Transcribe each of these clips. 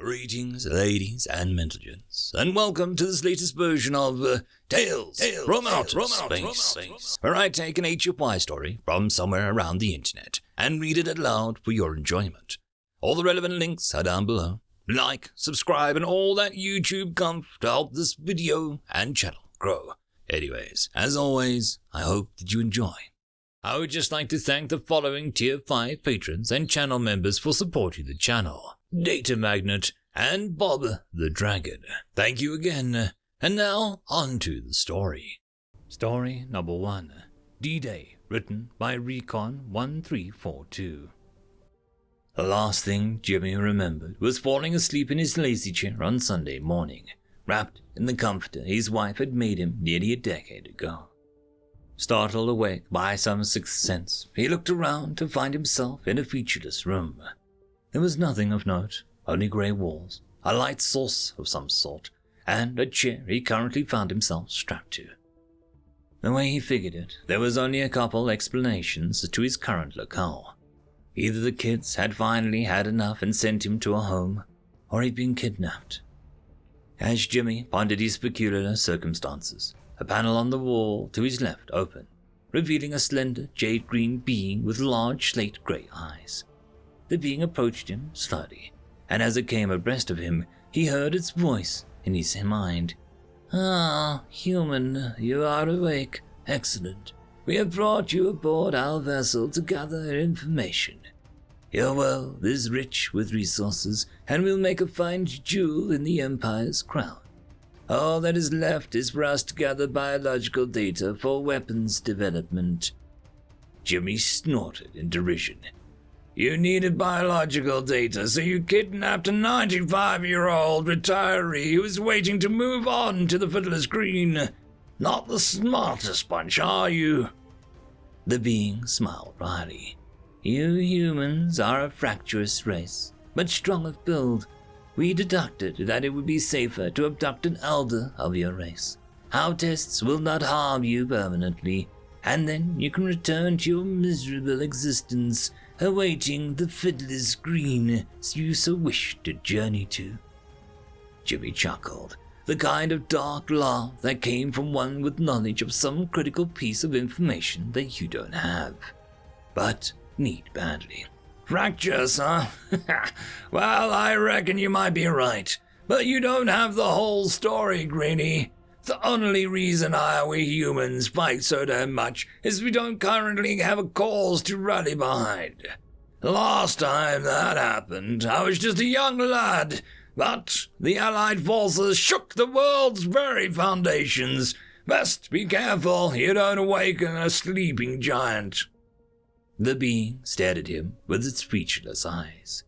Greetings, ladies and gents, and welcome to this latest version of Tales from Outer Space, where I take an HFY story from somewhere around the internet and read it aloud for your enjoyment. All the relevant links are down below. Like, subscribe, and all that YouTube comf to help this video and channel grow. Anyways, as always, I hope that you enjoy. I would just like to thank the following Tier 5 patrons and channel members for supporting the channel: Datamagnet and Bob the Dragon. Thank you again. And now, on to the story. Story number 1. D-Day, written by Recon1342. The last thing Jimmy remembered was falling asleep in his lazy chair on Sunday morning, wrapped in the comforter his wife had made him nearly a decade ago. Startled awake by some sixth sense, he looked around to find himself in a featureless room. There was nothing of note, only grey walls, a light source of some sort, and a chair he currently found himself strapped to. The way he figured it, there was only a couple explanations to his current locale. Either the kids had finally had enough and sent him to a home, or he'd been kidnapped. As Jimmy pondered his peculiar circumstances, a panel on the wall to his left opened, revealing a slender jade-green being with large slate-grey eyes. The being approached him slowly, and as it came abreast of him, he heard its voice in his mind. "Ah, human, you are awake. Excellent. We have brought you aboard our vessel to gather information. Your world is rich with resources, and will make a fine jewel in the Empire's crown. All that is left is for us to gather biological data for weapons development." Jimmy snorted in derision. "You needed biological data, so you kidnapped a 95-year-old retiree who is waiting to move on to the Fiddler's Green. Not the smartest bunch, are you?" The being smiled wryly. "You humans are a fractious race, but strong of build. We deducted that it would be safer to abduct an elder of your race. Our tests will not harm you permanently, and then you can return to your miserable existence, awaiting the Fiddler's Green you so wish to journey to." Jimmy chuckled, the kind of dark laugh that came from one with knowledge of some critical piece of information that you don't have, but need badly. "Fractures, huh? Well, I reckon you might be right, but you don't have the whole story, Greenie. The only reason we humans fight so damn much is we don't currently have a cause to rally behind. Last time that happened, I was just a young lad, but the Allied forces shook the world's very foundations. Best be careful you don't awaken a sleeping giant." The being stared at him with its featureless eyes.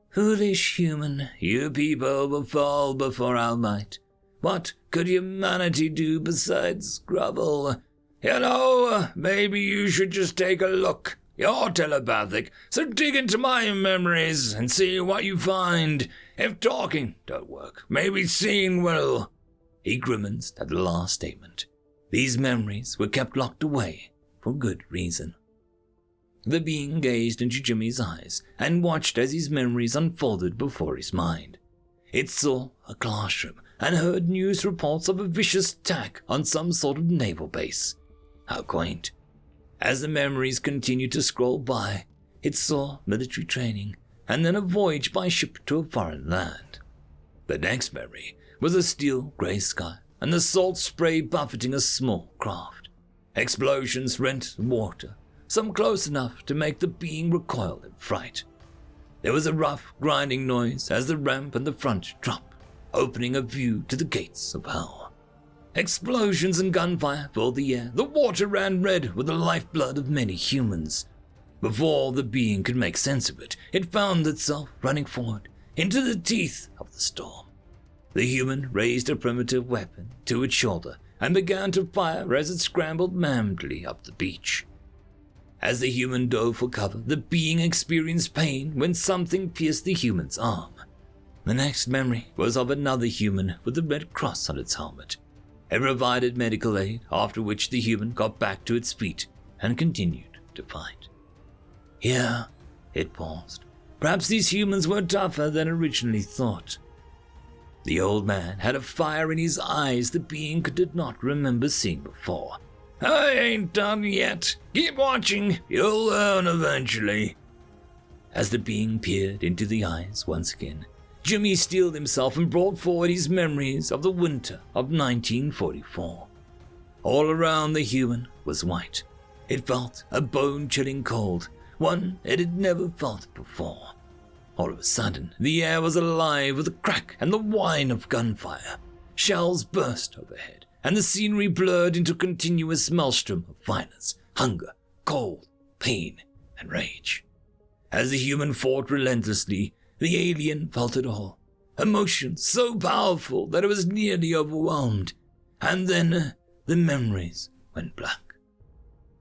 "Foolish human, you people will fall before our might. What could humanity do besides grovel? You know, maybe you should just take a look. You're telepathic, so dig into my memories and see what you find. If talking don't work, maybe seeing will." He grimaced at the last statement. These memories were kept locked away for good reason. The being gazed into Jimmy's eyes and watched as his memories unfolded before his mind. It saw a classroom and heard news reports of a vicious attack on some sort of naval base. How quaint. As the memories continued to scroll by, it saw military training and then a voyage by ship to a foreign land. The next memory was a steel grey sky and the salt spray buffeting a small craft. Explosions rent the water, some close enough to make the being recoil in fright. There was a rough, grinding noise as the ramp and the front dropped, opening a view to the gates of hell. Explosions and gunfire filled the air. The water ran red with the lifeblood of many humans. Before the being could make sense of it, it found itself running forward into the teeth of the storm. The human raised a primitive weapon to its shoulder and began to fire as it scrambled madly up the beach. As the human dove for cover, the being experienced pain when something pierced the human's arm. The next memory was of another human with a red cross on its helmet. It provided medical aid, after which the human got back to its feet and continued to fight. Here, it paused, Perhaps these humans were tougher than originally thought. The old man had a fire in his eyes the being did not remember seeing before. I ain't done yet. Keep watching. You'll learn eventually. As the being peered into the eyes once again, Jimmy steeled himself and brought forward his memories of the winter of 1944. All around the human was white. It felt a bone-chilling cold, one it had never felt before. All of a sudden, the air was alive with the crack and the whine of gunfire. Shells burst overhead, and the scenery blurred into a continuous maelstrom of violence, hunger, cold, pain, and rage. As the human fought relentlessly, the alien felt it all. Emotion so powerful that it was nearly overwhelmed. And then the memories went black.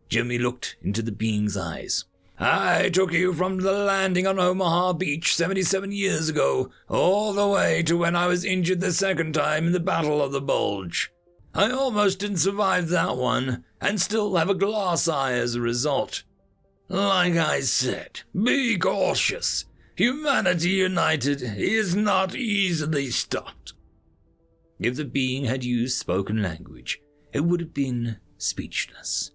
Jimmy looked into the being's eyes. I took you from the landing on Omaha Beach 77 years ago, all the way to when I was injured the second time in the Battle of the Bulge. I almost didn't survive that one, and still have a glass eye as a result. Like I said, be cautious. Humanity united is not easily stopped. If the being had used spoken language, it would have been speechless.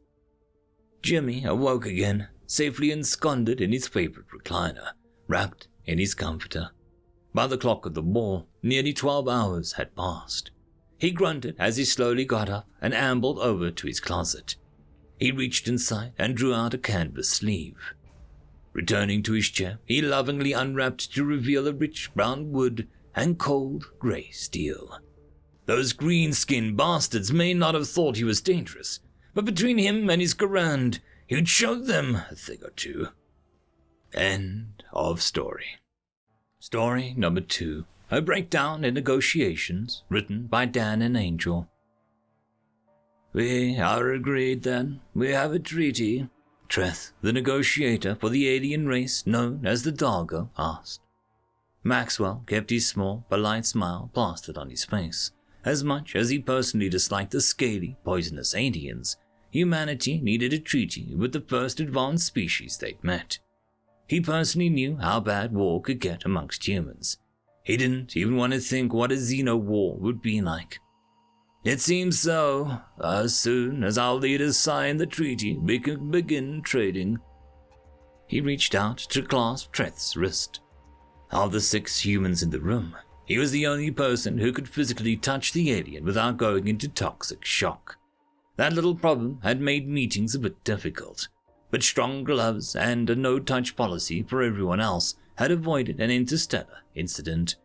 Jimmy awoke again, safely ensconced in his favorite recliner, wrapped in his comforter. By the clock of the wall, nearly 12 hours had passed. He grunted as he slowly got up and ambled over to his closet. He reached inside and drew out a canvas sleeve. Returning to his chair, he lovingly unwrapped to reveal a rich brown wood and cold gray steel. Those green-skinned bastards may not have thought he was dangerous, but between him and his Garand, he'd showed them a thing or two. End of story. Story number 2. A breakdown in negotiations, written by Dan and Angel. We are agreed then. We have a treaty. Treth, the negotiator for the alien race known as the Doggo, asked. Maxwell kept his small, polite smile plastered on his face. As much as he personally disliked the scaly, poisonous aliens, humanity needed a treaty with the first advanced species they'd met. He personally knew how bad war could get amongst humans. He didn't even want to think what a xeno-war would be like. It seems so. As soon as our leaders sign the treaty, we can begin trading. He reached out to clasp Treth's wrist. Of the 6 humans in the room, he was the only person who could physically touch the alien without going into toxic shock. That little problem had made meetings a bit difficult, but strong gloves and a no-touch policy for everyone else had avoided an interstellar incident.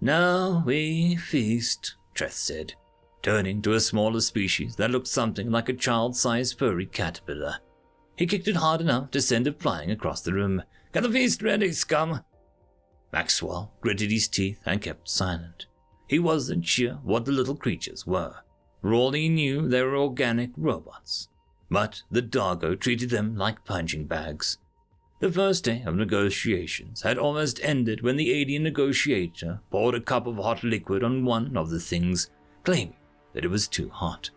Now we feast, Treth said, turning to a smaller species that looked something like a child-sized furry caterpillar. He kicked it hard enough to send it flying across the room. Get the feast ready, scum! Maxwell gritted his teeth and kept silent. He wasn't sure what the little creatures were. For all he knew, they were organic robots. But the Doggo treated them like punching bags. The first day of negotiations had almost ended when the alien negotiator poured a cup of hot liquid on one of the things, claiming that it was too hot.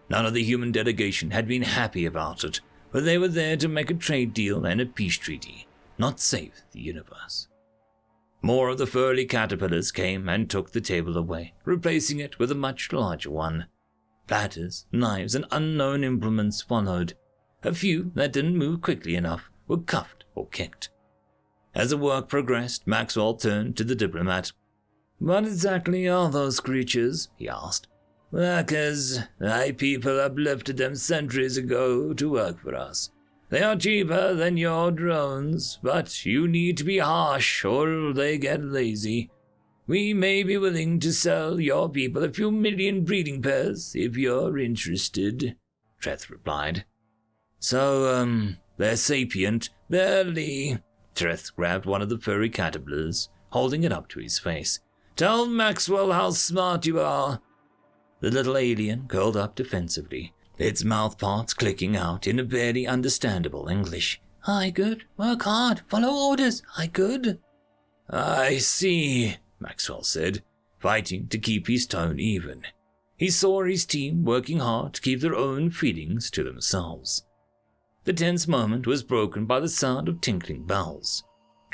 None of the human delegation had been happy about it, but they were there to make a trade deal and a peace treaty, not save the universe. More of the furry caterpillars came and took the table away, replacing it with a much larger one. Platters, knives, and unknown implements followed. A few that didn't move quickly enough were cuffed or kicked. As the work progressed, Maxwell turned to the diplomat. What exactly are those creatures? He asked. Workers. My people uplifted them centuries ago to work for us. They are cheaper than your drones, but you need to be harsh or they get lazy. We may be willing to sell your people a few million breeding pairs if you're interested, Treth replied. So, they're sapient? Barely. Treth grabbed one of the furry caterpillars, holding it up to his face. Tell Maxwell how smart you are. The little alien curled up defensively, its mouth parts clicking out in a barely understandable English. I good. Work hard. Follow orders. I good. I see, Maxwell said, fighting to keep his tone even. He saw his team working hard to keep their own feelings to themselves. The tense moment was broken by the sound of tinkling bells.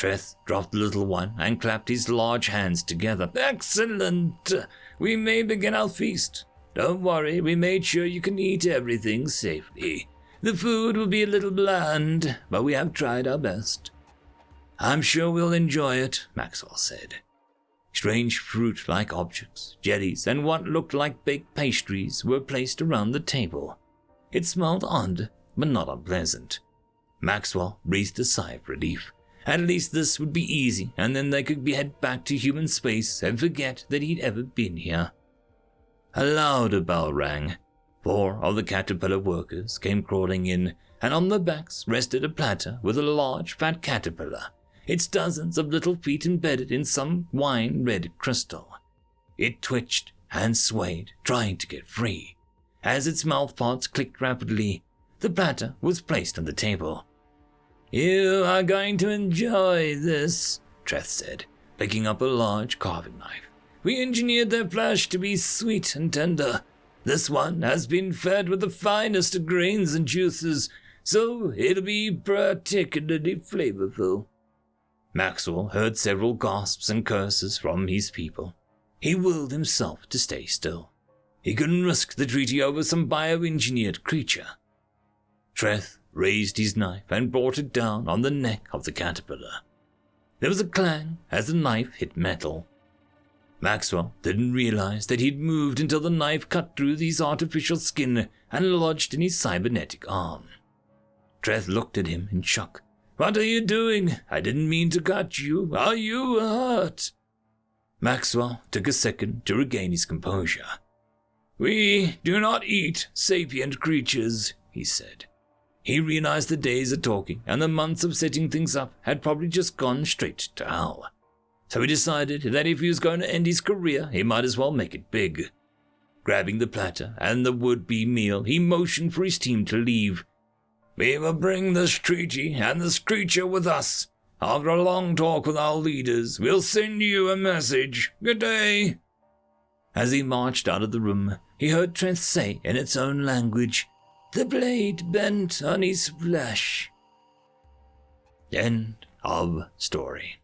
Treth dropped the little one and clapped his large hands together. Excellent! We may begin our feast. Don't worry, we made sure you can eat everything safely. The food will be a little bland, but we have tried our best. I'm sure we'll enjoy it, Maxwell said. Strange fruit-like objects, jellies, and what looked like baked pastries were placed around the table. It smelled odd, but not unpleasant. Maxwell breathed a sigh of relief. At least this would be easy, and then they could head back to human space and forget that he'd ever been here. A louder bell rang. 4 of the caterpillar workers came crawling in, and on their backs rested a platter with a large, fat caterpillar, its dozens of little feet embedded in some wine-red crystal. It twitched and swayed, trying to get free. As its mouth parts clicked rapidly, the platter was placed on the table. You are going to enjoy this, Treth said, picking up a large carving knife. We engineered their flesh to be sweet and tender. This one has been fed with the finest of grains and juices, so it'll be particularly flavorful. Maxwell heard several gasps and curses from his people. He willed himself to stay still. He couldn't risk the treaty over some bioengineered creature. Treth raised his knife and brought it down on the neck of the caterpillar. There was a clang as the knife hit metal. Maxwell didn't realize that he'd moved until the knife cut through his artificial skin and lodged in his cybernetic arm. Treth looked at him in shock. What are you doing? I didn't mean to cut you. Are you hurt? Maxwell took a second to regain his composure. We do not eat sapient creatures, he said. He realized the days of talking and the months of setting things up had probably just gone straight to hell. So he decided that if he was going to end his career, he might as well make it big. Grabbing the platter and the would-be meal, he motioned for his team to leave. We will bring this treaty and this creature with us. After a long talk with our leaders, we'll send you a message. Good day. As he marched out of the room, he heard Trent say in its own language, The blade bent on his flesh. End of story.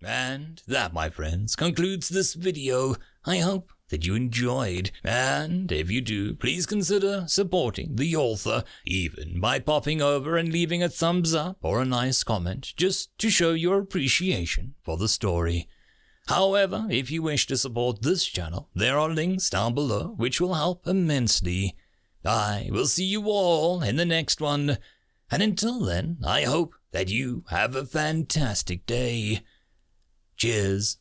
And that, my friends, concludes this video. I hope that you enjoyed, and if you do, please consider supporting the author, even by popping over and leaving a thumbs up or a nice comment, just to show your appreciation for the story. However, if you wish to support this channel, there are links down below which will help immensely. I will see you all in the next one, and until then, I hope that you have a fantastic day. Cheers.